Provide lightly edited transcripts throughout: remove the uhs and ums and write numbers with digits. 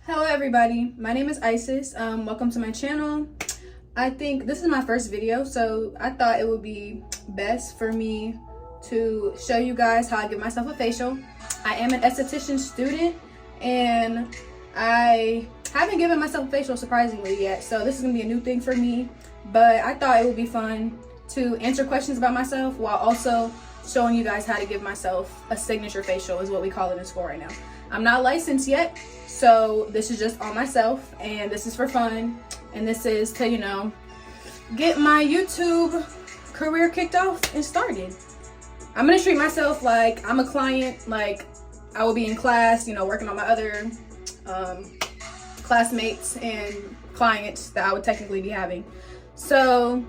Hello everybody, my name is Isis. Welcome to my channel. I think this is my first video, so I thought it would be best for me to show you guys how I give myself a facial. I am an esthetician student and I haven't given myself a facial surprisingly yet, so this is gonna be a new thing for me, but I thought it would be fun to answer questions about myself while also showing you guys how to give myself a signature facial, is what we call it in school right now. I'm not licensed yet, so this is just on myself and this is for fun, and this is to, you know, get my YouTube career kicked off and started. I'm gonna treat myself like I'm a client, like I will be in class, you know, working on my other classmates and clients that I would technically be having. So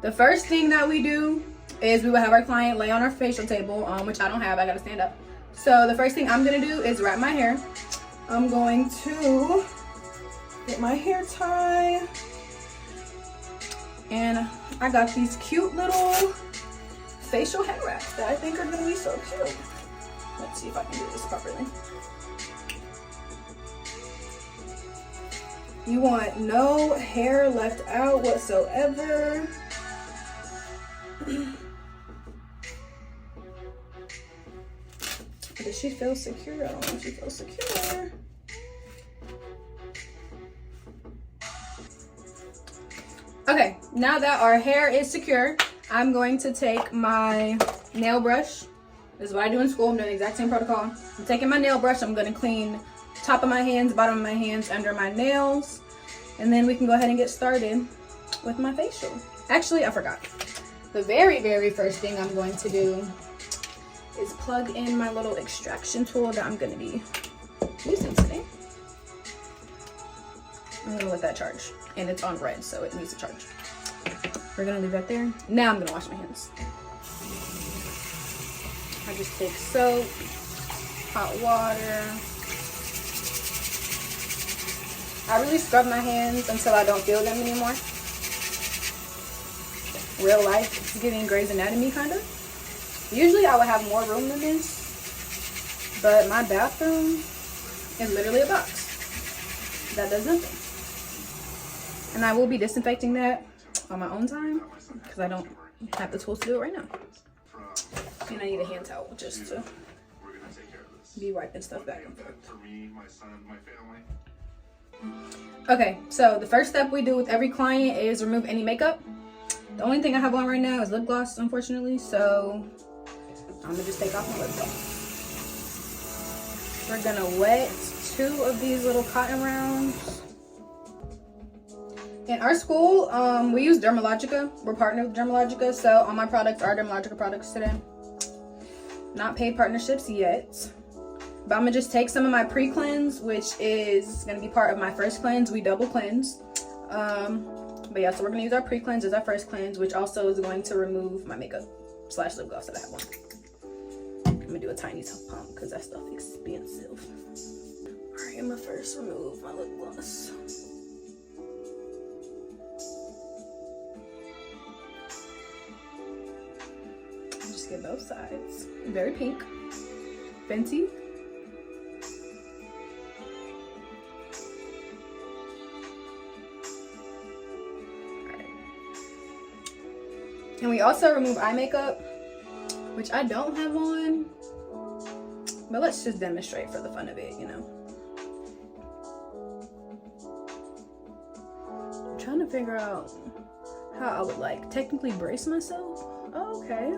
the first thing that we do is we will have our client lay on our facial table, which I don't have, I gotta stand up. So the first thing I'm gonna do is wrap my hair. I'm going to get my hair tie. And I got these cute little facial head wraps that I think are gonna be so cute. Let's see if I can do this properly. You want no hair left out whatsoever. Does she feel secure? I don't know if she feels secure. Okay, now that our hair is secure, I'm going to take my nail brush. This is what I do in school. I'm doing the exact same protocol. I'm taking my nail brush. I'm going to clean top of my hands, bottom of my hands, under my nails. And then we can go ahead and get started with my facial. Actually, I forgot. The very first thing I'm going to do is plug in my little extraction tool that I'm gonna be using today. I'm gonna let that charge, and it's on red, so it needs to charge. We're gonna leave that there. Now I'm gonna wash my hands. I just take soap, hot water. I really scrub my hands until I don't feel them anymore. Real life, it's giving Grey's Anatomy kind of. Usually I would have more room than this, but my bathroom is literally a box that does nothing. And I will be disinfecting that on my own time because I don't have the tools to do it right now. And I need a hand towel just to be wiping stuff back and forth. Okay, so the first step we do with every client is remove any makeup. The only thing I have on right now is lip gloss, unfortunately, so I'm gonna just take off my lip gloss. We're gonna wet 2 of these little cotton rounds. In our school, we use Dermalogica. We're partnered with Dermalogica, so all my products are Dermalogica products today. Not paid partnerships yet. But I'm gonna just take some of my pre-cleanse, which is gonna be part of my first cleanse. We double cleanse. But yeah, so we're gonna use our pre-cleanse as our first cleanse, which also is going to remove my makeup / lip gloss that I have on. I'm gonna do a tiny pump because that stuff is expensive. All right, I'm gonna first remove my lip gloss. Just get both sides. Very pink. Fenty. And we also remove eye makeup, which I don't have on, but let's just demonstrate for the fun of it, you know. I'm trying to figure out how I would like technically brace myself. Oh, okay.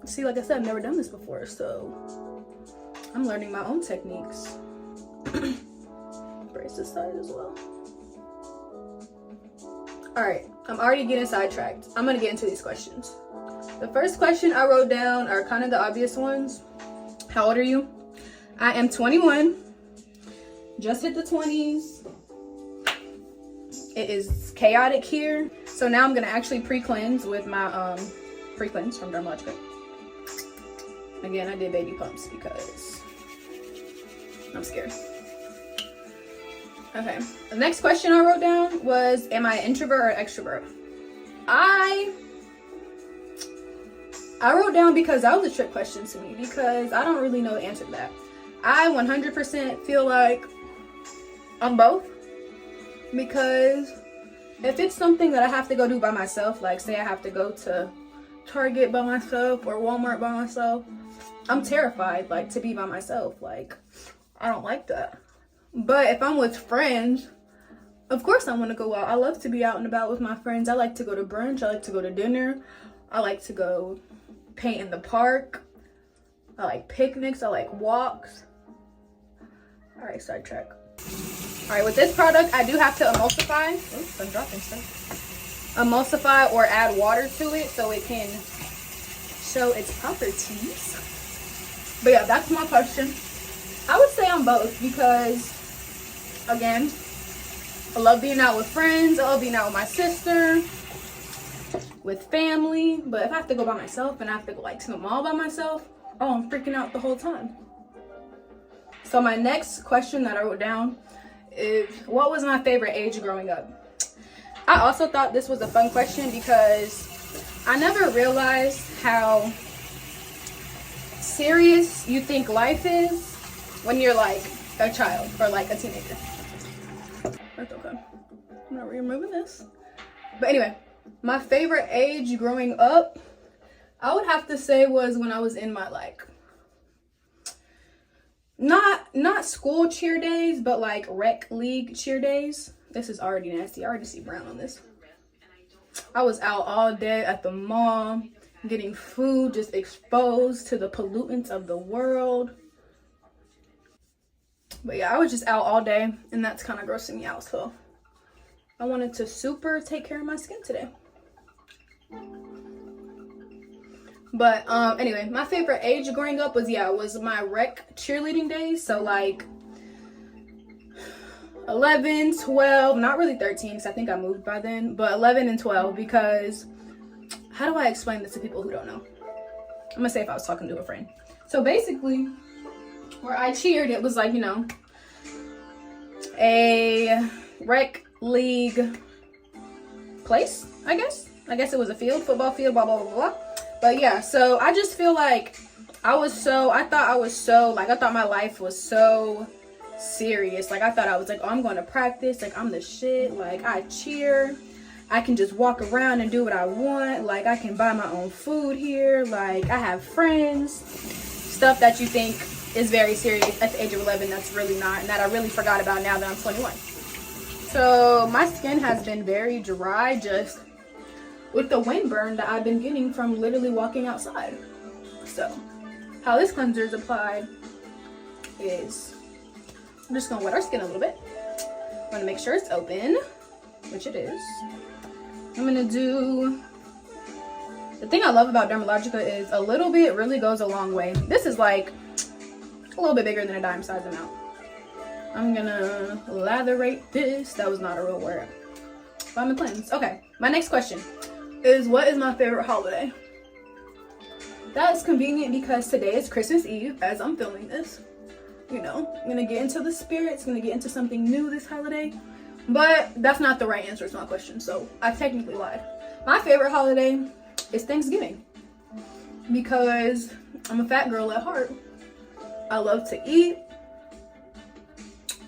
See, like I said, I've never done this before, so I'm learning my own techniques. Brace this side as well. All right, I'm already getting sidetracked. I'm gonna get into these questions. The first question I wrote down are kind of the obvious ones. How old are you? I am 21. Just hit the 20s. It is chaotic here. So now I'm gonna actually pre-cleanse with my pre-cleanse from Dermalogica. Again, I did baby pumps because I'm scared. Okay, the next question I wrote down was, am I an introvert or extrovert? I wrote down because that was a trick question to me because I don't really know the answer to that. I 100% feel like I'm both, because if it's something that I have to go do by myself, like say I have to go to Target by myself or Walmart by myself, I'm terrified, like, to be by myself. Like, I don't like that. But if I'm with friends, of course I want to go out. I love to be out and about with my friends. I like to go to brunch. I like to go to dinner. I like to go paint in the park. I like picnics. I like walks. All right, sidetrack. All right, with this product, I do have to emulsify. Oops, I'm dropping stuff. Emulsify or add water to it so it can show its properties. But yeah, that's my question. I would say I'm both because, again, I love being out with friends. I love being out with my sister, with family. But if I have to go by myself and I have to go like to the mall by myself, oh, I'm freaking out the whole time. So my next question that I wrote down is, what was my favorite age growing up? I also thought this was a fun question because I never realized how serious you think life is when you're like a child or like a teenager. That's okay. I'm not removing this. But anyway, my favorite age growing up, I would have to say was when I was in my like, not school cheer days, but like rec league cheer days. This is already nasty. I already see brown on this. I was out all day at the mall, getting food, just exposed to the pollutants of the world. But yeah, I was just out all day, and that's kind of grossing me out. So I wanted to super take care of my skin today. But anyway, my favorite age growing up was my rec cheerleading days. So like 11, 12, not really 13 because I think I moved by then, but 11 and 12, because how do I explain this to people who don't know? I'm gonna say if I was talking to a friend. So basically, where I cheered, it was like, you know, a rec league place, I guess it was a field, football field, blah blah blah blah. But yeah, so I just feel like I thought my life was so serious. Like I thought I was like, oh, I'm going to practice, like I'm the shit, like I cheer, I can just walk around and do what I want, like I can buy my own food here, like I have friends, stuff that you think is very serious at the age of 11 that's really not, and that I really forgot about now that I'm 21. So my skin has been very dry just with the windburn that I've been getting from literally walking outside. So how this cleanser is applied is, I'm just gonna wet our skin a little bit. I'm gonna make sure it's open, which it is. I'm gonna do, the thing I love about Dermalogica is a little bit really goes a long way. This is like a little bit bigger than a dime size amount. I'm gonna latherate this. That was not a real word. But I'm gonna cleanse. Okay, my next question is, what is my favorite holiday? That is convenient because today is Christmas Eve as I'm filming this. You know, I'm gonna get into the spirits, gonna get into something new this holiday. But that's not the right answer to my question, so I technically lied. My favorite holiday is Thanksgiving because I'm a fat girl at heart. I love to eat.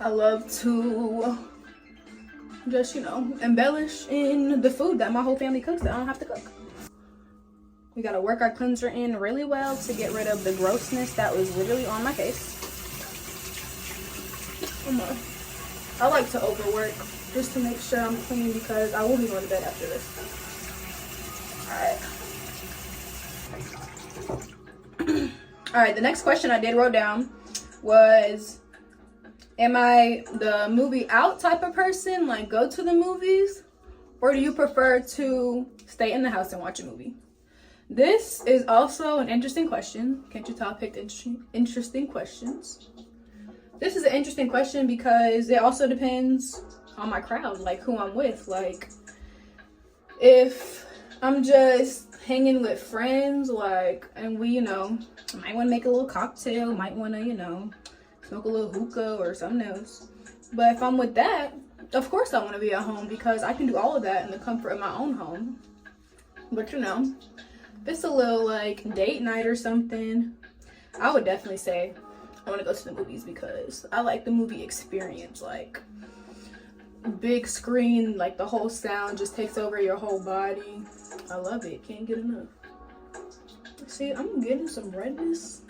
I love to just, you know, embellish in the food that my whole family cooks that I don't have to cook. We gotta work our cleanser in really well to get rid of the grossness that was literally on my face. I like to overwork just to make sure I'm clean because I will be going to bed after this. Alright. Alright, the next question I did wrote down was, am I the movie out type of person, like go to the movies? Or do you prefer to stay in the house and watch a movie? This is also an interesting question. Can't you tell I picked interesting questions? This is an interesting question because it also depends on my crowd, like who I'm with. Like if I'm just hanging with friends, like, and we, you know, might want to make a little cocktail, might want to, you know, smoke a little hookah or something else. But if I'm with that, of course I want to be at home because I can do all of that in the comfort of my own home. But you know, if it's a little like date night or something, I would definitely say I want to go to the movies because I like the movie experience. Like, big screen, like the whole sound just takes over your whole body. I love it. Can't get enough. See, I'm getting some redness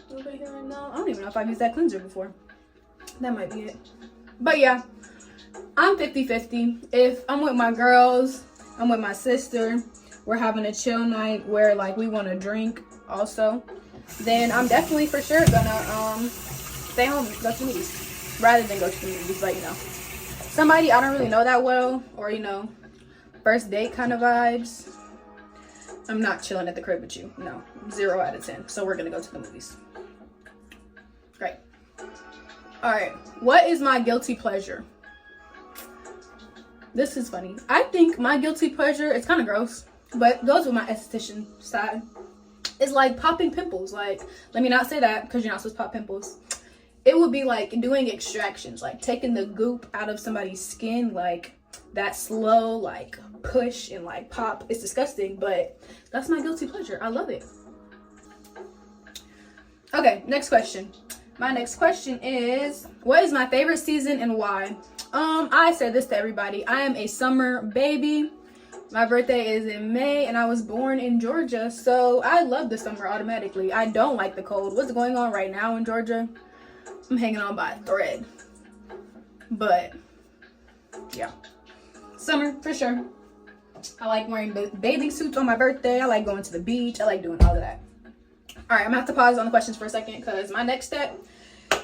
over here right now. I don't even know if I've used that cleanser before. That might be it. But yeah, I'm 50-50. If I'm with my girls, I'm with my sister, we're having a chill night where like we want to drink also, then I'm definitely for sure gonna stay home and go to the movies rather than go to the movies. But you know, somebody I don't really know that well, or you know, first date kind of vibes, I'm not chilling at the crib with you. No, 0 out of 10. So we're gonna go to the movies. Great. All right, what is my guilty pleasure? This is funny. I think my guilty pleasure, it's kind of gross, but goes with my esthetician side. It's like popping pimples. Like, let me not say that because you're not supposed to pop pimples. It would be like doing extractions, like taking the goop out of somebody's skin, like that slow, like push and like pop. It's disgusting, but that's my guilty pleasure. I love it. Okay, next question. My next question is, what is my favorite season and why? I said this to everybody. I am a summer baby. My birthday is in May and I was born in Georgia, so I love the summer automatically. I don't like the cold. What's going on right now in Georgia? I'm hanging on by a thread. But yeah, summer for sure. I like wearing bathing suits on my birthday. I like going to the beach. I like doing all of that. All right, I'm gonna have to pause on the questions for a second because my next step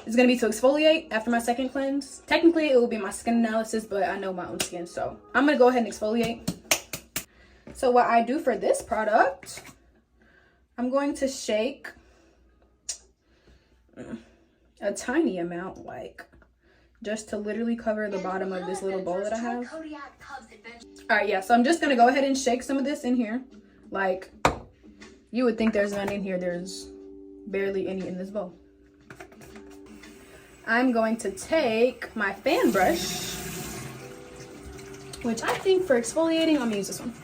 is gonna be to exfoliate after my second cleanse. Technically, it will be my skin analysis, but I know my own skin, so I'm gonna go ahead and exfoliate. So what I do for this product, I'm going to shake a tiny amount, like just to literally cover the bottom of this little bowl that I have. All right, yeah, so I'm just gonna go ahead and shake some of this in here. Like, you would think there's none in here. There's barely any in this bowl. I'm going to take my fan brush, which I think for exfoliating, I'm gonna use this one.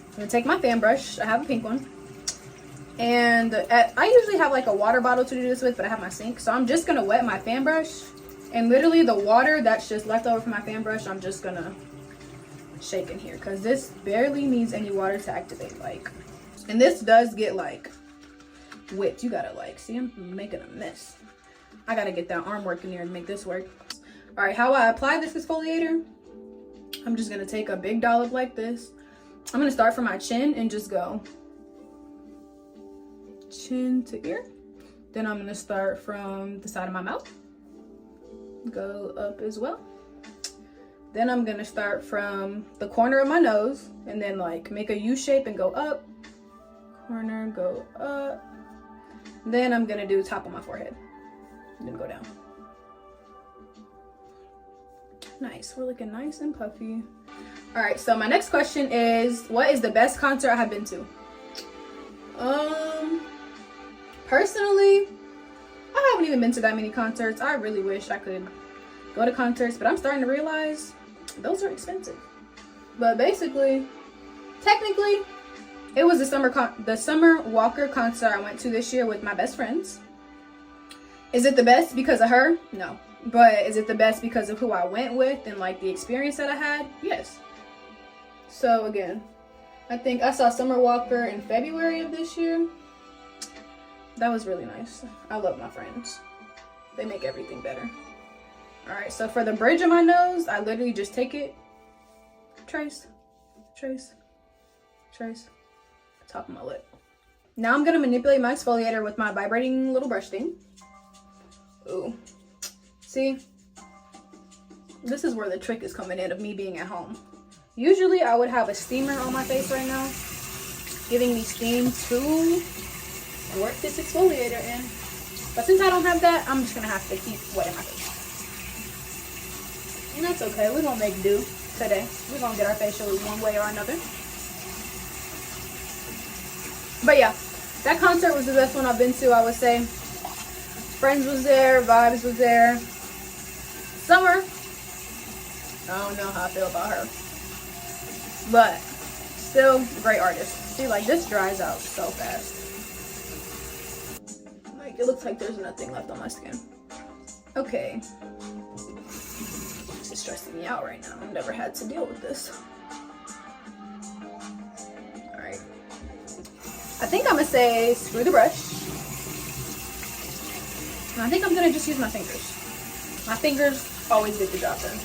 I'm gonna take my fan brush. I have a pink one. And I usually have like a water bottle to do this with, but I have my sink. So I'm just gonna wet my fan brush. And literally the water that's just left over from my fan brush, I'm just gonna shake in here. Because this barely needs any water to activate. Like, and this does get like whipped. You gotta like, see, I'm making a mess. I gotta get that arm work in here to make this work. All right, how I apply this exfoliator, I'm just gonna take a big dollop like this. I'm gonna start from my chin and just go chin to ear. Then I'm gonna start from the side of my mouth, go up as well. Then I'm gonna start from the corner of my nose and then like make a U shape and go up, corner, go up. Then I'm gonna do top of my forehead and then go down. Nice, we're looking nice and puffy. All right, so my next question is, what is the best concert I have been to? Personally, I haven't even been to that many concerts. I really wish I could go to concerts, but I'm starting to realize those are expensive. But basically, technically, it was the Summer Walker concert I went to this year with my best friends. Is it the best because of her? No. But is it the best because of who I went with and like the experience that I had? Yes. So again, I think I saw Summer Walker in February of this year. That was really nice. I love my friends. They make everything better. All right, so for the bridge of my nose, I literally just take it, trace, trace, trace, top of my lip. Now I'm gonna manipulate my exfoliator with my vibrating little brush thing. Ooh, see? This is where the trick is coming in of me being at home. Usually I would have a steamer on my face right now, giving me steam to work this exfoliator in. But since I don't have that, I'm just gonna have to keep wetting my face. And that's okay, we're gonna make do today. We're gonna get our facial one way or another. But yeah, that concert was the best one I've been to, I would say. Friends was there, Vibes was there. Summer, I don't know how I feel about her. But still, great artist. See, like this dries out so fast. Like, it looks like there's nothing left on my skin. Okay. This is stressing me out right now. I've never had to deal with this. Alright. I think I'm gonna say screw the brush. And I think I'm gonna just use my fingers. My fingers always get the job done.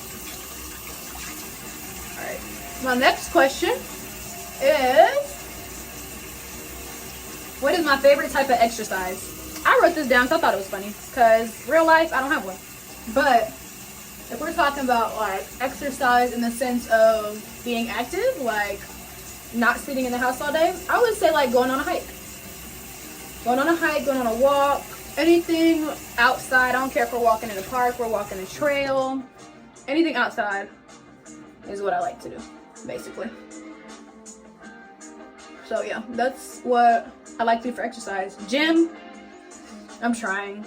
Alright. My next question is, what is my favorite type of exercise? I wrote this down because I thought it was funny. Because real life, I don't have one. But if we're talking about like exercise in the sense of being active, like not sitting in the house all day, I would say like going on a hike. Going on a hike, going on a walk, anything outside. I don't care if we're walking in a park, we're walking a trail. Anything outside is what I like to do, basically. So yeah, that's what I like to do for exercise. Gym, I'm trying.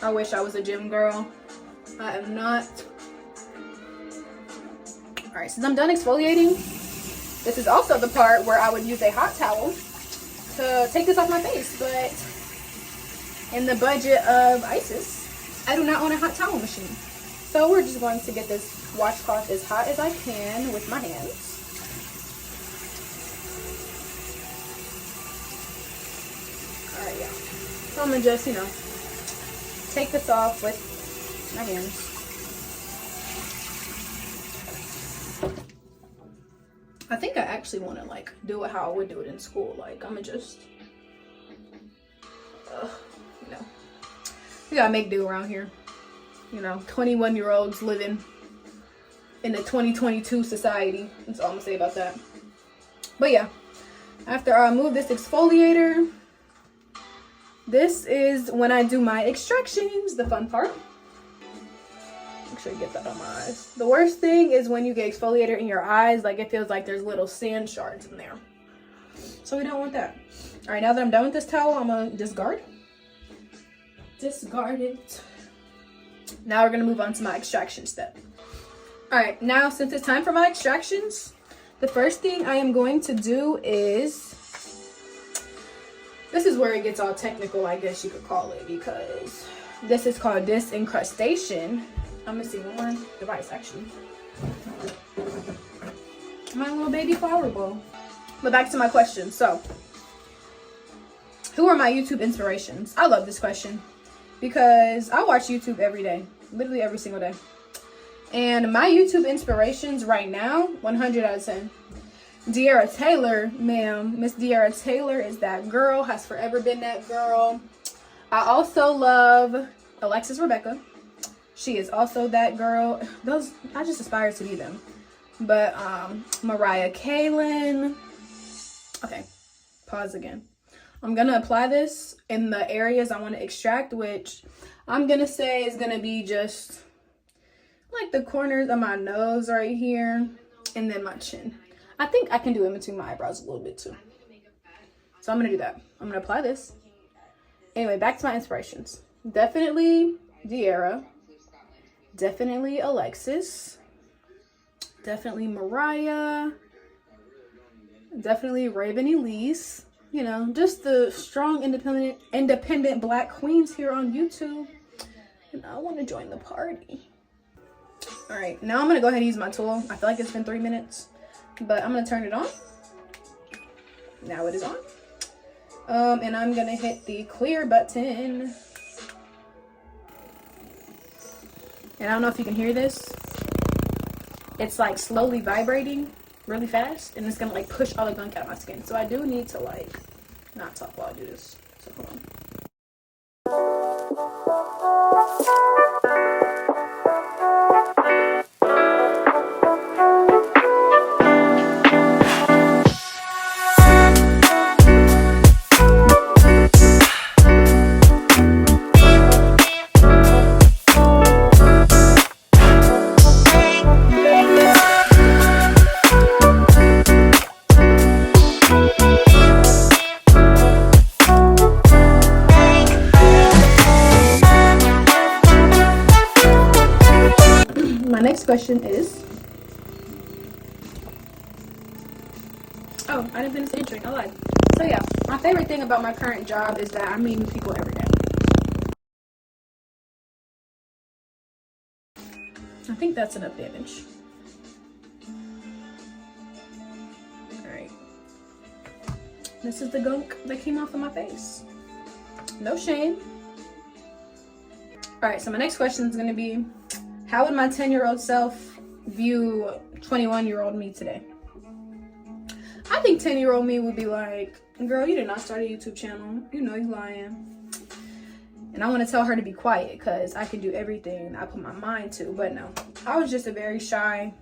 I wish I was a gym girl. I am not. Alright, since I'm done exfoliating, this is also the part where I would use a hot towel to take this off my face. But in the budget of Isis, I do not own a hot towel machine. So we're just going to get this washcloth as hot as I can with my hands. Alright, yeah. So I'm gonna just, you know, take this off with my hands. I think I actually want to like do it how I would do it in school. Like I'm gonna just, you know, we gotta make do around here. You know, 21-year-olds living in the 2022 society. That's all I'm gonna say about that. But yeah, after I move this exfoliator, this is when I do my extractions, the fun part. Make sure you get that on my eyes. The worst thing is when you get exfoliator in your eyes, like it feels like there's little sand shards in there. So we don't want that. All right, now that I'm done with this towel, I'm gonna discard it. Now we're gonna move on to my extraction step. All right, now since it's time for my extractions, the first thing I am going to do is, this is where it gets all technical, I guess you could call it, because this is called disincrustation. I'm missing one more device actually. My little baby flower bowl. But back to my question. So, who are my YouTube inspirations? I love this question because I watch YouTube every day, literally every single day. And my YouTube inspirations right now, 100 out of 10. De'Ara Taylor, ma'am. Miss De'Ara Taylor is that girl, has forever been that girl. I also love Alexis Rebecca. She is also that girl. Those, I just aspire to be them. But Mariah Kaylin. Okay, pause again. I'm gonna apply this in the areas I want to extract, which I'm gonna say is gonna be just like the corners of my nose right here, and then my chin. I think I can do in between my eyebrows a little bit too. So I'm gonna do that. I'm gonna apply this. Anyway, back to my inspirations. Definitely De'Ara. Definitely Alexis. Definitely Mariah. Definitely Raven Elise. You know, just the strong, independent black queens here on YouTube. And I want to join the party. All right, now I'm gonna go ahead and use my tool. I feel like it's been 3 minutes, but I'm gonna turn it on. Now it is on. And I'm gonna hit the clear button. And I don't know if you can hear this. It's like slowly vibrating really fast, and it's gonna like push all the gunk out of my skin. So I do need to like not talk while I do this. So hold on. Question is, oh, I didn't finish answering. I lied. So yeah, my favorite thing about my current job is that I'm meeting people every day. I think that's enough damage. Alright. This is the gunk that came off of my face. No shame. Alright, so my next question is going to be, how would my 10-year-old self view 21-year-old me today? I think 10-year-old me would be like, girl, you did not start a YouTube channel. You know you lying. And I want to tell her to be quiet because I can do everything I put my mind to. But no, I was just a very shy,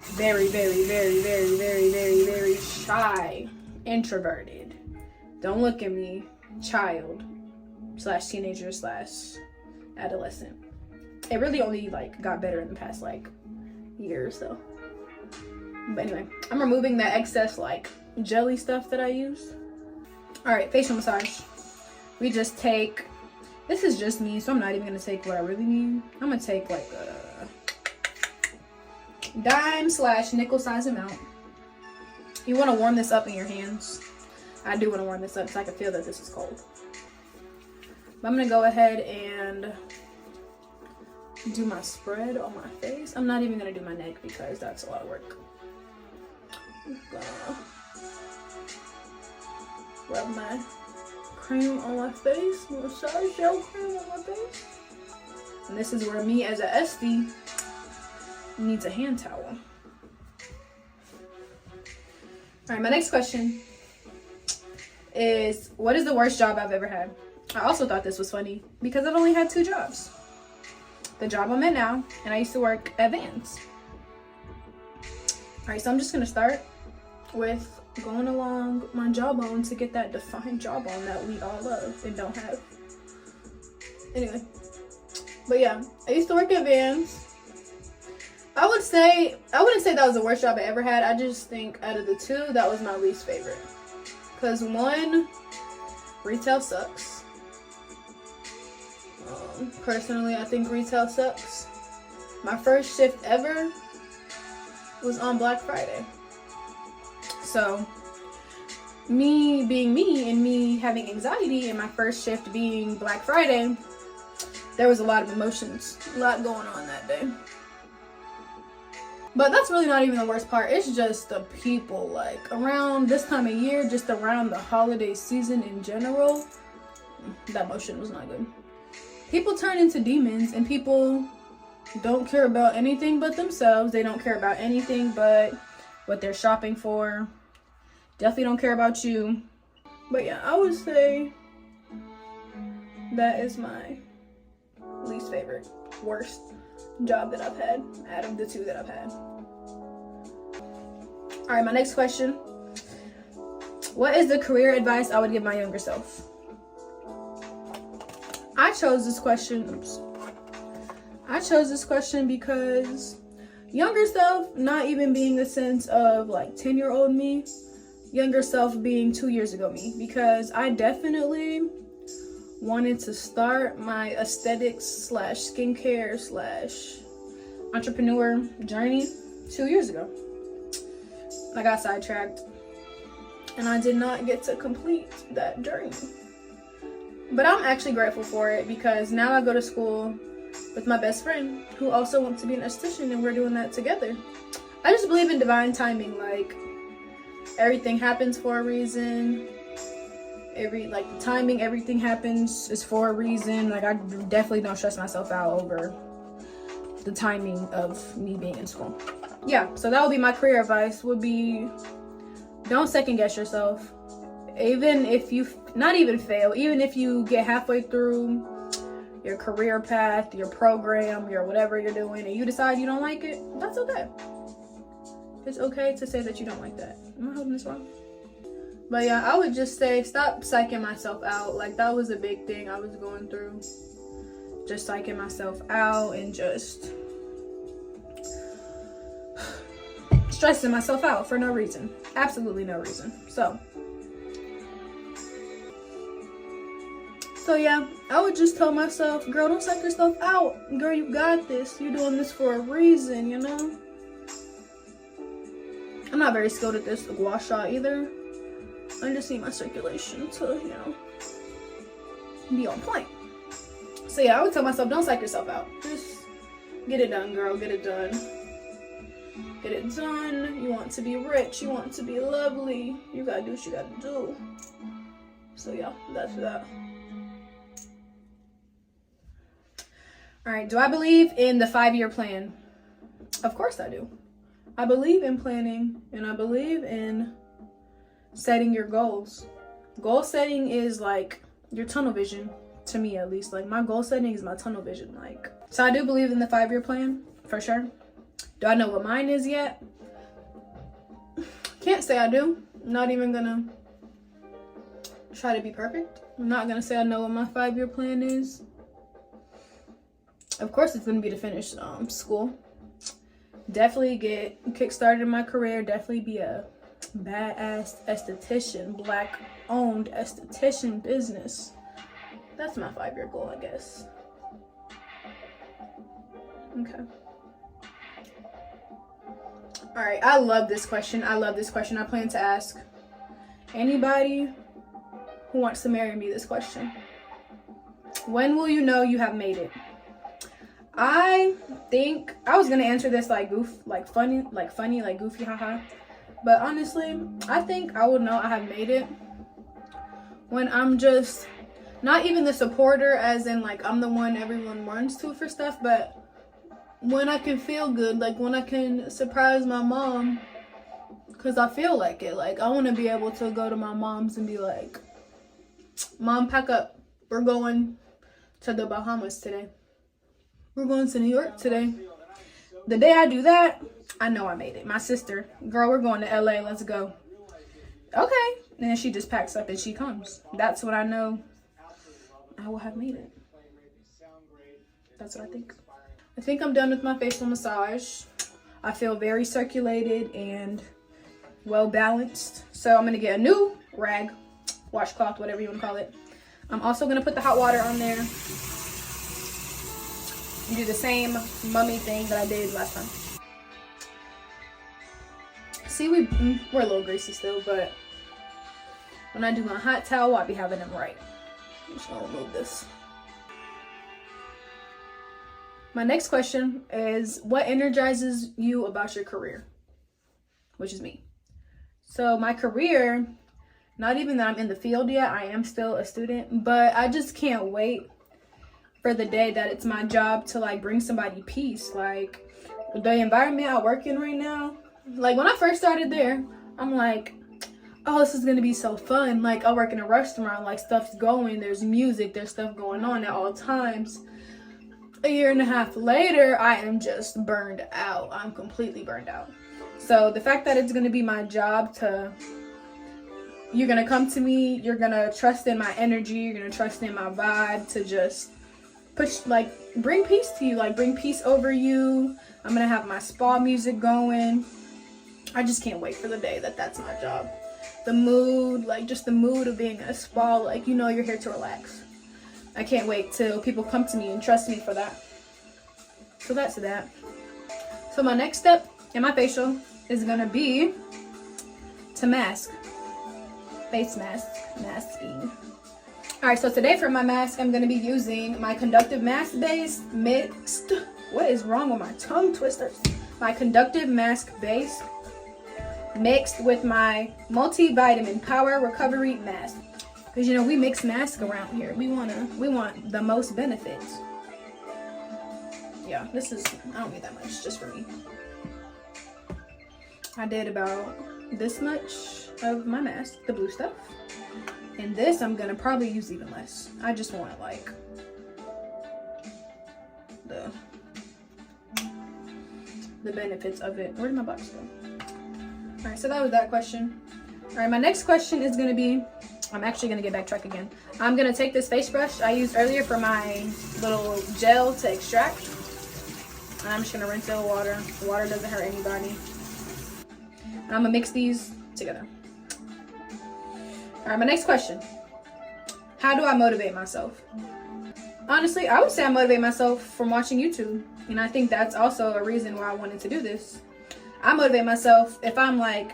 very shy, introverted. Don't look at me, child / teenager / adolescent. It really only like got better in the past like year or so. But anyway, I'm removing that excess like jelly stuff that I used. All right, facial massage. We just take, this is just me, so I'm not even gonna take what I really need. I'm gonna take like a dime / nickel size amount. You wanna warm this up in your hands. I do wanna warm this up so I can feel that this is cold. But I'm gonna go ahead and do my spread on my face. I'm not even gonna do my neck because that's a lot of work. Rub my cream on my face, massage gel cream on my face. And this is where me as a SD needs a hand towel. Alright, my next question is, what is the worst job I've ever had? I also thought this was funny because I've only had 2 jobs. The job I'm in now, and I used to work at Vans. Alright, so I'm just gonna start with going along my jawbone to get that defined jawbone that we all love and don't have. Anyway, but yeah, I used to work at Vans. I wouldn't say that was the worst job I ever had. I just think out of the 2, that was my least favorite. Because 1, retail sucks. Personally, I think retail sucks. My first shift ever was on Black Friday. So, me being me and me having anxiety and my first shift being Black Friday, there was a lot of emotions, a lot going on that day. But that's really not even the worst part. It's just the people, like around this time of year, just around the holiday season in general, that emotion was not good. People turn into demons and people don't care about anything but themselves. They don't care about anything but what they're shopping for. Definitely don't care about you. But yeah, I would say that is my least favorite, worst job that I've had out of the 2 that I've had. All right, my next question. What is the career advice I would give my younger self? I chose this question because younger self, not even being the sense of like 10-year-old me, younger self being 2 years ago me, because I definitely wanted to start my aesthetics / skincare / entrepreneur journey 2 years ago. I got sidetracked and I did not get to complete that journey. But I'm actually grateful for it because now I go to school with my best friend who also wants to be an esthetician and we're doing that together. I just believe in divine timing. Like, everything happens for a reason. The timing, everything happens is for a reason. Like, I definitely don't stress myself out over the timing of me being in school. Yeah, so that would be my career advice, would be don't second guess yourself. Even if you not even fail, even if you get halfway through your career path, your program, your whatever you're doing, and you decide you don't like it, that's okay. It's okay to say that you don't like that. Am I holding this wrong? But yeah, I would just say stop psyching myself out. Like, that was a big thing I was going through. Just psyching myself out and just stressing myself out for no reason. Absolutely no reason. So yeah, I would just tell myself, girl, don't psych yourself out. Girl, you got this. You're doing this for a reason, you know? I'm not very skilled at this gua sha either. I just need my circulation to, you know, be on point. So yeah, I would tell myself, don't psych yourself out. Just Get it done, girl. Get it done. Get it done. You want to be rich. You want to be lovely. You gotta do what you gotta do. So yeah, that's that. All right, do I believe in the 5-year plan? Of course I do. I believe in planning, and I believe in setting your goals. Goal setting is like your tunnel vision, to me at least. Like, my goal setting is my tunnel vision. Like, so I do believe in the 5-year plan, for sure. Do I know what mine is yet? Can't say I do. I'm not even gonna try to be perfect. I'm not gonna say I know what my 5-year plan is. Of course, it's gonna be to finish school. Definitely get kick-started in my career. Definitely be a badass esthetician, Black-owned esthetician business. That's my 5-year goal, I guess. Okay. All right, I love this question. I love this question. I plan to ask anybody who wants to marry me this question. When will you know you have made it? I think I was gonna answer this like funny, like goofy, haha. But honestly, I think I would know I have made it when I'm just not even the supporter, as in like I'm the one everyone runs to for stuff, but when I can feel good, like when I can surprise my mom, because I feel like it. Like, I want to be able to go to my mom's and be like, Mom, pack up. We're going to the Bahamas today. We're going to New York today. The day I do that, I know I made it. My sister, girl, we're going to LA. Let's go. Okay. And then she just packs up and she comes. That's what I know I will have made it. That's what I think. I think I'm done with my facial massage. I feel very circulated and well balanced. So I'm gonna get a new rag, washcloth, whatever you wanna call it. I'm also gonna put the hot water on there and do the same mummy thing that I did last time. See, we're a little greasy still, but when I do my hot towel, I'll be having them right. I'm just gonna remove this. My next question is, what energizes you about your career? Which is me. So my career, not even that I'm in the field yet, I am still a student, but I just can't wait for the day that it's my job to like bring somebody peace. Like, the environment I work in right now, like when I first started there, I'm like, oh, this is gonna be so fun. Like, I work in a restaurant, like stuff's going, there's music, there's stuff going on at all times. A year and a half later, I am just burned out. I'm completely burned out. So the fact that it's gonna be my job to, you're gonna come to me, you're gonna trust in my energy, you're gonna trust in my vibe to just push, like, bring peace to you, like bring peace over you. I'm gonna have my spa music going. I just can't wait for the day that that's my job. The mood, like just the mood of being in a spa, like, you know, you're here to relax. I can't wait till people come to me and trust me for that. So that's that. So my next step in my facial is gonna be to mask. Face mask, masking. All right, so today for my mask, I'm gonna be using my Conductive Mask Base mixed, what is wrong with my tongue twisters? My Conductive Mask Base mixed with my Multivitamin Power Recovery Mask. Because, you know, we mix masks around here. We want the most benefits. Yeah, this is, I don't need that much, just for me. I did about this much of my mask, the blue stuff. And this, I'm gonna probably use even less. I just want like the benefits of it. Where did my box go? All right, so that was that question. All right, my next question is gonna be, I'm actually gonna get backtrack again. I'm gonna take this face brush I used earlier for my little gel to extract. And I'm just gonna rinse it with water. The water doesn't hurt anybody. And I'm gonna mix these together. All right, my next question. How do I motivate myself? Honestly, I would say I motivate myself from watching YouTube. And I think that's also a reason why I wanted to do this. I motivate myself if I'm like,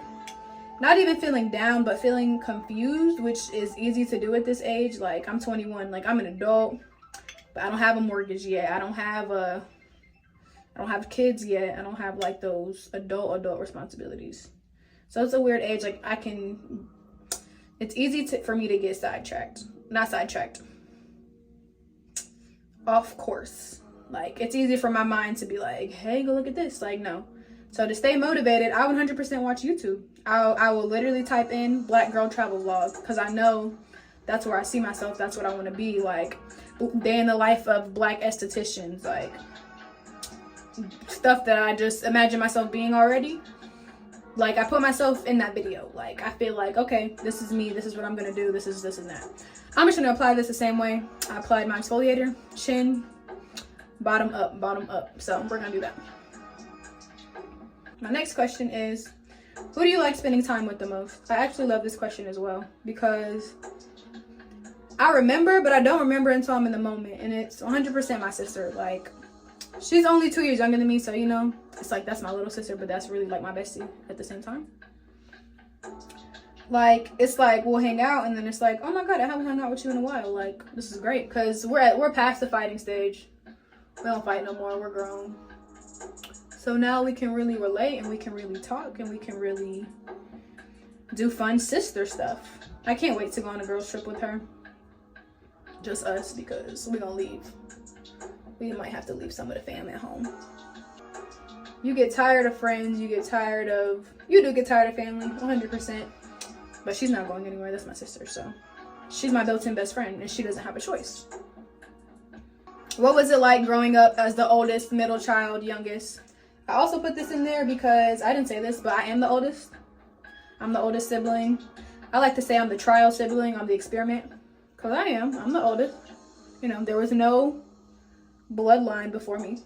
not even feeling down, but feeling confused, which is easy to do at this age. Like, I'm 21, like I'm an adult, but I don't have a mortgage yet. I don't have a I don't have kids yet. I don't have like those adult responsibilities. So it's a weird age. Like it's easy for me to get off course. Like, it's easy for my mind to be like, hey, go look at this. Like, no. So to stay motivated, I 100% watch YouTube. I will literally type in Black girl travel vlog, because I know that's where I see myself. That's what I want to be. Like, day in the life of Black estheticians, like stuff that I just imagine myself being already. Like, I put myself in that video. Like, I feel like, okay, this is me. This is what I'm going to do. This and that. I'm just going to apply this the same way I applied my exfoliator. Chin, bottom up. So we're going to do that. My next question is, who do you like spending time with the most? I actually love this question as well, because I remember, but I don't remember until I'm in the moment. And it's 100% my sister. Like, she's only 2 years younger than me, so, you know, it's like, that's my little sister, but that's really like my bestie at the same time. Like, it's like, we'll hang out, and then it's like, oh my God, I haven't hung out with you in a while. Like, this is great, because we're past the fighting stage. We don't fight no more, we're grown. So now we can really relate, and we can really talk, and we can really do fun sister stuff. I can't wait to go on a girls trip with her. Just us, because we're gonna leave. We might have to leave some of the fam at home. You get tired of friends, you do get tired of family, 100%. But she's not going anywhere, that's my sister, so. She's my built-in best friend, and she doesn't have a choice. What was it like growing up as the oldest, middle child, youngest? I also put this in there because, I didn't say this, but I am the oldest. I'm the oldest sibling. I like to say I'm the trial sibling, I'm the experiment. Because I'm the oldest. You know, there was no bloodline before me.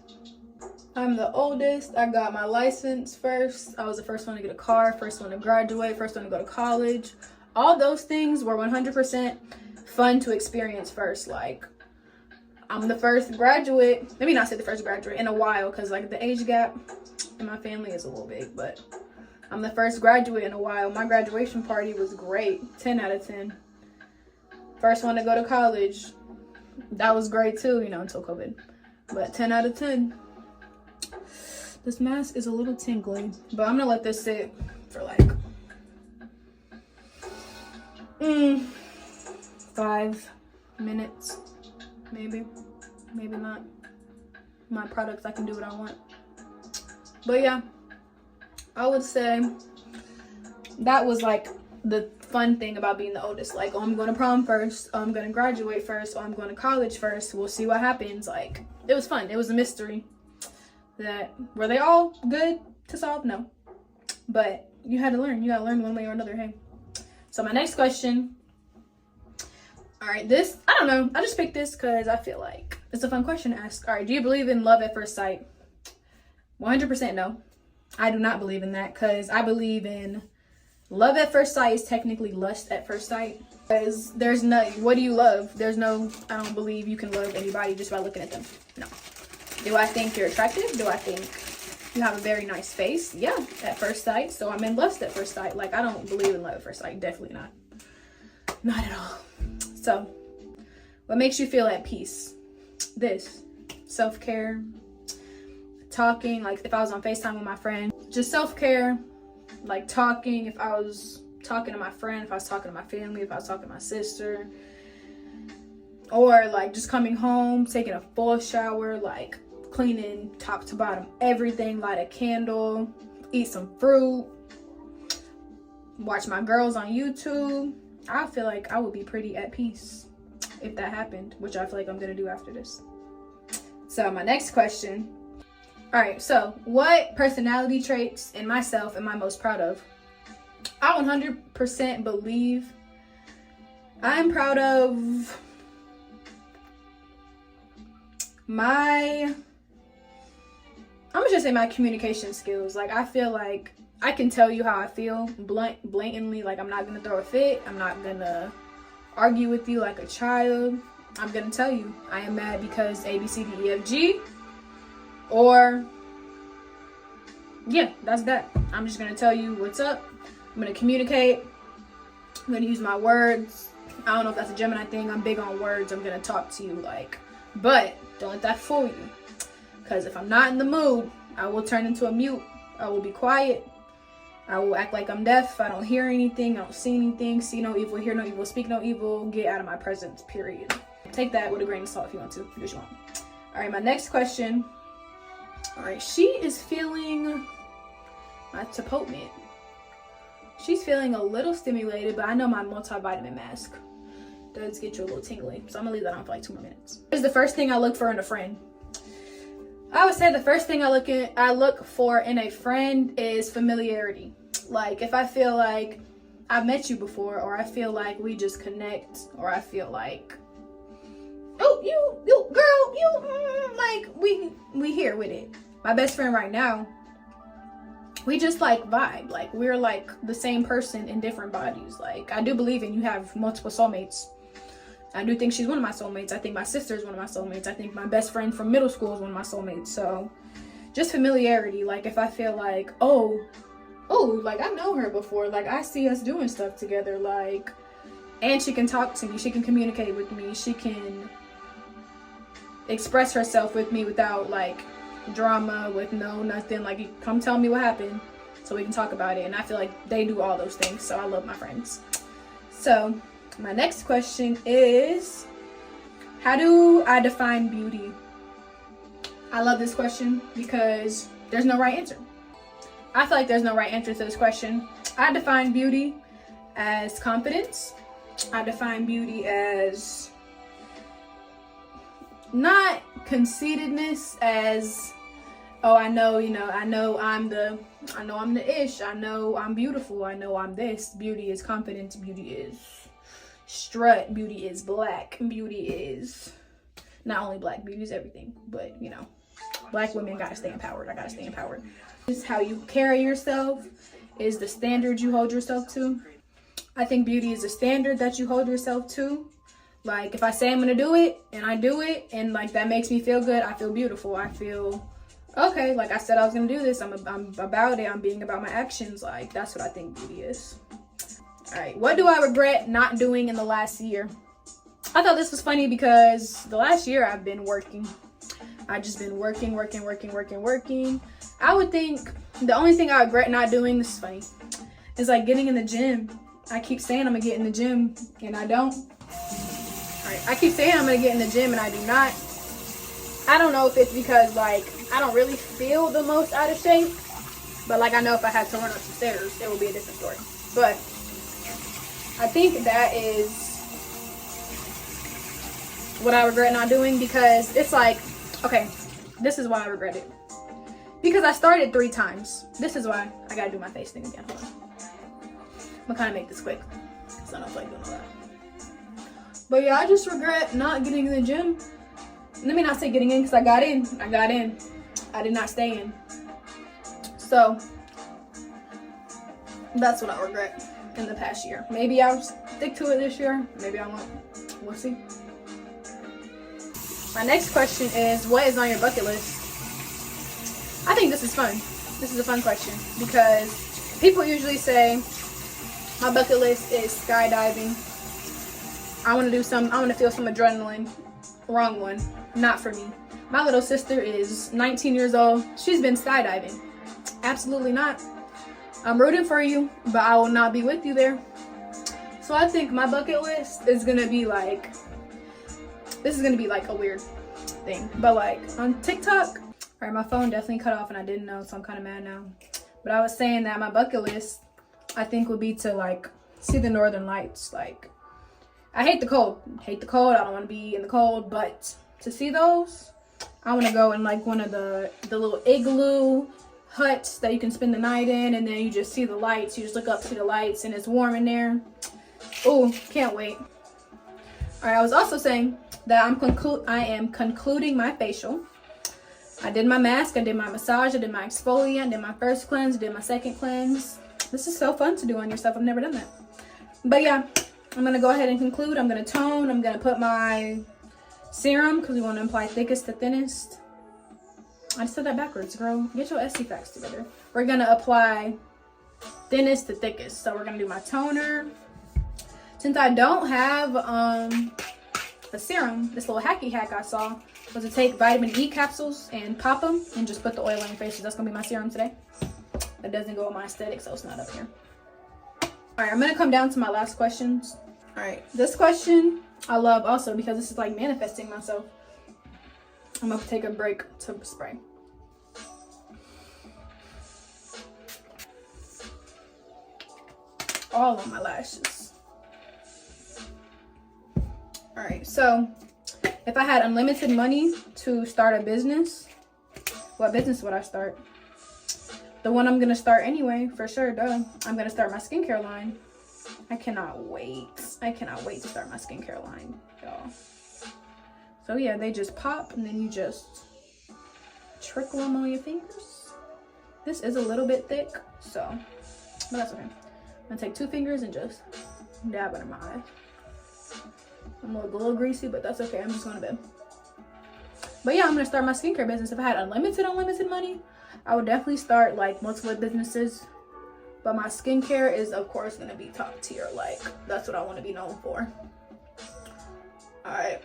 I'm the oldest. I got my license first. I was the first one to get a car, first one to graduate, first one to go to college. All those things were 100% fun to experience first. Like, I'm the first graduate. Let me not say the first graduate in a while, because like the age gap in my family is a little big, but I'm the first graduate in a while. My graduation party was great. 10 out of 10. First one to go to college. That was great too, you know, until COVID. But 10 out of 10. This mask is a little tingly, but I'm gonna let this sit for like 5 minutes, maybe not. My products, I can do what I want. But yeah, I would say that was like the fun thing about being the oldest. Like, oh, I'm going to prom first, oh, I'm going to graduate first, oh, I'm going to college first, we'll see what happens. Like, it was fun. It was a mystery. That were they all good to solve? No, but you had to learn. You gotta learn one way or another. Hey, so my next question, all right, this, I don't know, I just picked this because I feel like it's a fun question to ask. All right, do you believe in love at first sight? 100% no. I do not believe in that, because I believe in love at first sight is technically lust at first sight, because there's no, what do you love? There's no, I don't believe you can love anybody just by looking at them. No. Do I think you're attractive? Do I think you have a very nice face? Yeah, at first sight. So I'm in lust at first sight. Like, I don't believe in love at first sight. Definitely not. Not at all. So, what makes you feel at peace? This. Self-care. Talking. Like, if I was on FaceTime with my friend. Just self-care. Like, talking. If I was talking to my friend. If I was talking to my family. If I was talking to my sister. Or, like, just coming home. Taking a full shower. Like, cleaning top to bottom everything, light a candle, eat some fruit, watch my girls on YouTube. I feel like I would be pretty at peace if that happened, which I feel like I'm gonna do after this. So my next question, all right, so what personality traits in myself am I most proud of? I 100% believe I'm proud of I'm gonna just say my communication skills. Like, I feel like I can tell you how I feel blatantly. Like, I'm not gonna throw a fit. I'm not gonna argue with you like a child. I'm gonna tell you I am mad because A, B, C, D, E, F, G. Or, yeah, that's that. I'm just gonna tell you what's up. I'm gonna communicate. I'm gonna use my words. I don't know if that's a Gemini thing. I'm big on words. I'm gonna talk to you like, but don't let that fool you. Because if I'm not in the mood, I will turn into a mute. I will be quiet. I will act like I'm deaf. I don't hear anything. I don't see anything. See no evil, hear no evil, speak no evil. Get out of my presence, period. Take that with a grain of salt if you want to. Do what you want. All right, my next question. All right, she is feeling my Tepotment. She's feeling a little stimulated, but I know my multivitamin mask does get you a little tingly. So I'm gonna leave that on for like 2 more minutes. Here's the first thing I look for in a friend. I would say the first thing I look for in a friend is familiarity. Like if I feel like I've met you before, or I feel like we just connect, or I feel like, oh, you girl, like we here with it. My best friend right now, we just like vibe. Like we're like the same person in different bodies. Like I do believe in you have multiple soulmates. I do think she's one of my soulmates. I think my sister is one of my soulmates. I think my best friend from middle school is one of my soulmates. So just familiarity. Like if I feel like, oh, like I know her before. Like I see us doing stuff together. Like, and she can talk to me. She can communicate with me. She can express herself with me without like drama, with nothing. Like you come tell me what happened so we can talk about it. And I feel like they do all those things. So I love my friends. So my next question is, how do I define beauty? I love this question because there's no right answer. I feel like there's no right answer to this question. I define beauty as confidence. I define beauty as not conceitedness, as, oh, I know I'm the ish. I know I'm beautiful. I know I'm this. Beauty is confidence. Beauty is strut. Beauty is black. Beauty is not only black, beauty is everything. But black women gotta stay empowered. I gotta stay empowered. This is how you carry yourself, is the standard you hold yourself to. I think beauty is a standard that you hold yourself to. Like if I say I'm gonna do it and I do it, and like that makes me feel good, I feel beautiful. I feel okay. Like I said I was gonna do this. I'm about it. I'm being about my actions. Like that's what I think beauty is. All right, what do I regret not doing in the last year? I thought this was funny because the last year I've been working. I've just been working. I would think the only thing I regret not doing, this is funny, is like getting in the gym. I keep saying I'm gonna get in the gym and I don't. All right, I keep saying I'm gonna get in the gym and I do not. I don't know if it's because like I don't really feel the most out of shape, but like I know if I had to run up some stairs, it would be a different story. But I think that is what I regret not doing, because it's like, okay, this is why I regret it. Because I started 3 times. This is why I gotta do my face thing again. Hold on. I'm gonna kind of make this quick, because I don't feel like doing all that. But yeah, I just regret not getting in the gym. Let me not say getting in, because I got in. I did not stay in. So that's what I regret in the past year. Maybe I'll stick to it this year. Maybe I won't. We'll see. My next question is, what is on your bucket list? I think this is fun. This is a fun question because people usually say my bucket list is skydiving. I want to feel some adrenaline. Wrong one. Not for me. My little sister is 19 years old. She's been skydiving. Absolutely not. I'm rooting for you, but I will not be with you there. So I think my bucket list is gonna be like, this is gonna be like a weird thing, but like on TikTok, all right, my phone definitely cut off and I didn't know, so I'm kind of mad now. But I was saying that my bucket list, I think, would be to like see the northern lights. Like, I hate the cold. I don't want to be in the cold, but to see those, I want to go in like one of the little igloo huts that you can spend the night in, and then you just see the lights. You just look up, see the lights, and it's warm in there. Oh, can't wait. All right, I was also saying that I am concluding my facial. I did my mask, I did my massage, I did my exfoliant, I did my first cleanse, I did my second cleanse. This is so fun to do on yourself. I've never done that. But yeah, I'm gonna go ahead and conclude. I'm gonna tone. I'm gonna put my serum because we want to apply thickest to thinnest. I just said that backwards, girl. Get your SC facts together. We're gonna apply thinnest to thickest. So we're gonna do my toner. Since I don't have a serum, this little hacky hack I saw, was to take vitamin E capsules and pop them and just put the oil on your face. So that's gonna be my serum today. That doesn't go with my aesthetic, so it's not up here. All right, I'm gonna come down to my last questions. All right, this question I love also because this is like manifesting myself. I'm gonna take a break to spray. All on my lashes. All right, so if I had unlimited money to start a business, what business would I start? The one I'm gonna start anyway, for sure, duh. I'm gonna start my skincare line. I cannot wait. I cannot wait to start my skincare line, y'all. So yeah, they just pop and then you just trickle them on your fingers. This is a little bit thick, so, but that's okay. I'm gonna take 2 fingers and just dab it in my eye. I'm a little greasy, but that's okay. I'm just going to bed. But yeah, I'm gonna start my skincare business. If I had unlimited money, I would definitely start like multiple businesses. But my skincare is of course gonna be top tier. Like that's what I want to be known for. All right.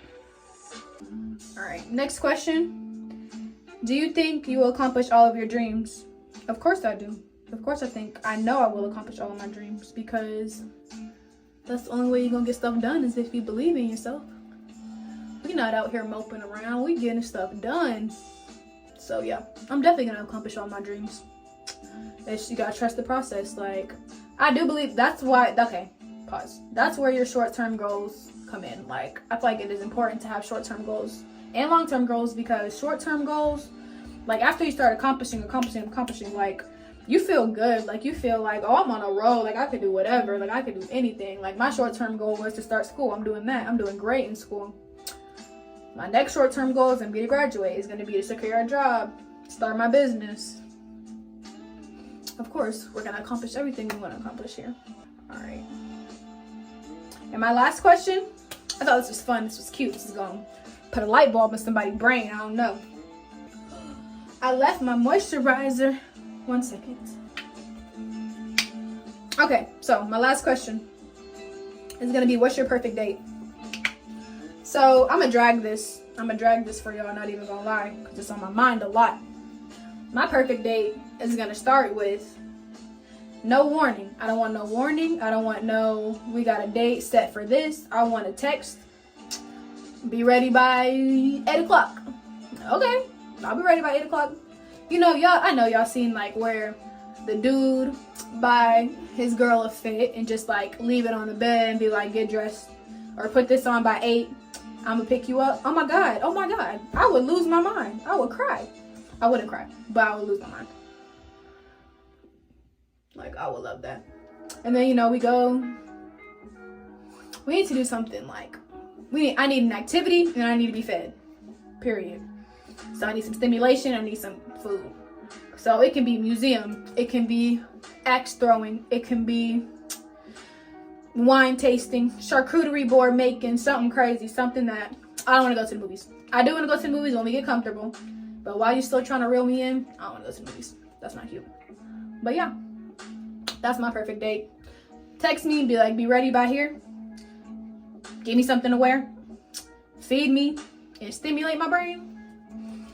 Next question. Do you think you will accomplish all of your dreams? Of course I do. Of course I know I will accomplish all of my dreams, because that's the only way you're gonna get stuff done is if you believe in yourself. We're not out here moping around. We getting stuff done. So yeah, I'm definitely gonna accomplish all my dreams. It's, you gotta trust the process. Like, I do believe that's why, okay, pause. That's where your short-term goals come in. Like, I feel like it is important to have short-term goals and long-term goals, because short-term goals, like after you start accomplishing, like you feel good. Like you feel like, oh, I'm on a roll. Like I could do whatever. Like I could do anything. Like my short-term goal was to start school. I'm doing that. I'm doing great in school. My next short-term goal is going to be to graduate. It's going to be to secure a job, start my business. Of course, we're going to accomplish everything we want to accomplish here. All right. And my last question, I thought this was fun. This was cute. This is going to put a light bulb in somebody's brain. I don't know. I left my moisturizer. 1 second. Okay, so my last question is going to be, what's your perfect date? So I'm gonna drag this for y'all, not even gonna lie, because it's on my mind a lot. My perfect date is gonna start with no warning. I don't want no warning. I don't want no, we got a date set for this. I want a text, be ready by 8 o'clock. Okay, I'll be ready by 8 o'clock. You know, y'all, I know y'all seen like where the dude buy his girl a fit and just like leave it on the bed and be like, get dressed or put this on by 8. I'm gonna pick you up. Oh my God. I would lose my mind. I would cry. I wouldn't cry, but I would lose my mind. Like, I would love that. And then, you know, we need to do something like, I need an activity and I need to be fed, period. So I need some stimulation. I need some food. So it can be museum. It can be axe throwing. It can be wine tasting, charcuterie board making, something crazy, something that I don't want to go to the movies. I do want to go to the movies when we get comfortable, but while you're still trying to reel me in, I don't want to go to the movies. That's not cute. But yeah, that's my perfect date. Text me and be like, be ready by here. Give me something to wear. Feed me and stimulate my brain.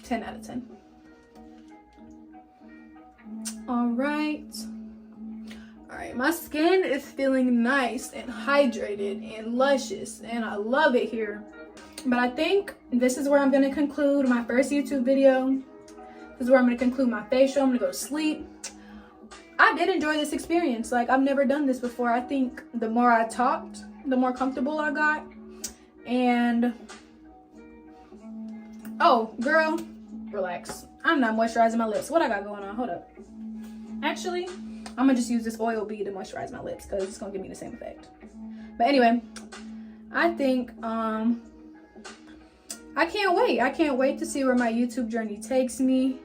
10 out of 10. All right. Alright, my skin is feeling nice and hydrated and luscious, and I love it here. But I think this is where I'm going to conclude my first YouTube video. This is where I'm going to conclude my facial. I'm going to go to sleep. I did enjoy this experience. Like, I've never done this before. I think the more I talked, the more comfortable I got. And, oh, girl, relax. I'm not moisturizing my lips. What I got going on? Hold up. Actually, I'm gonna just use this oil bead to moisturize my lips because it's gonna give me the same effect. But anyway, I think I can't wait. I can't wait to see where my YouTube journey takes me,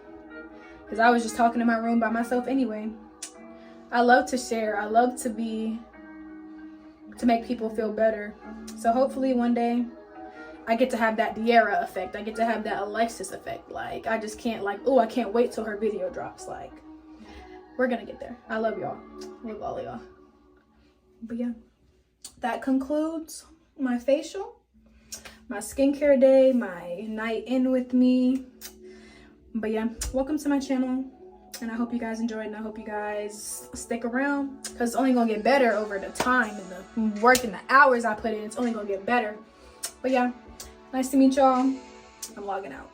because I was just talking in my room by myself anyway. I love to share. I love to make people feel better. So hopefully one day I get to have that De'Ara effect. I get to have that Alexis effect. Like, I just can't, like, oh, I can't wait till her video drops. Like, we're gonna get there. I love y'all. I love all of y'all. But yeah, that concludes my facial. my skincare day, my night in with me. But yeah, welcome to my channel, and I hope you guys enjoyed, and I hope you guys stick around, because it's only gonna get better over the time and the work and the hours I put in. It's only gonna get better. But yeah, nice to meet y'all. I'm logging out.